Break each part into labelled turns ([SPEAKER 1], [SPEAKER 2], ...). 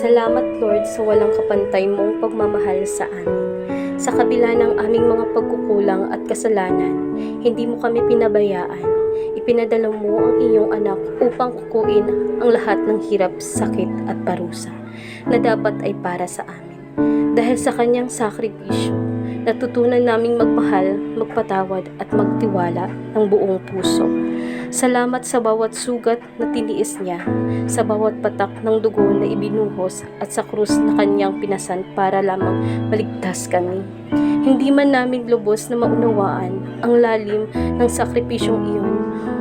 [SPEAKER 1] Salamat Lord sa walang kapantay mong pagmamahal sa amin. Sa kabila ng aming mga pagkukulang at kasalanan, hindi mo kami pinabayaan. Ipinadala mo ang iyong anak upang kukuin ang lahat ng hirap, sakit at parusa na dapat ay para sa amin. Dahil sa kanyang sakripisyo, natutunan naming magmahal, magpatawad at magtiwala ng buong puso. Salamat sa bawat sugat na tiniis niya, sa bawat patak ng dugo na ibinuhos at sa krus na kanyang pinasan para lamang maligtas kami. Hindi man namin lubos na maunawaan ang lalim ng sakripisyong iyon,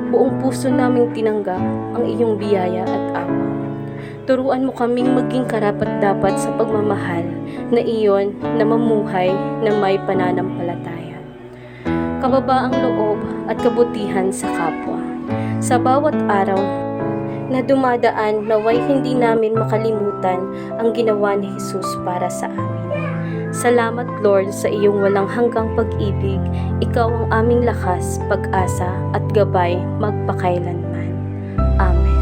[SPEAKER 1] buong puso naming tinanggap ang iyong biyaya at awa. Turuan mo kaming maging karapat-dapat sa pagmamahal na iyon na mamuhay na may pananampalataya, kababaang loob at kabutihan sa kapwa. Sa bawat araw na dumadaan, naway hindi namin makalimutan ang ginawa ni Jesus para sa amin. Salamat Lord sa iyong walang hanggang pag-ibig. Ikaw ang aming lakas, pag-asa at gabay magpakailanman. Amen.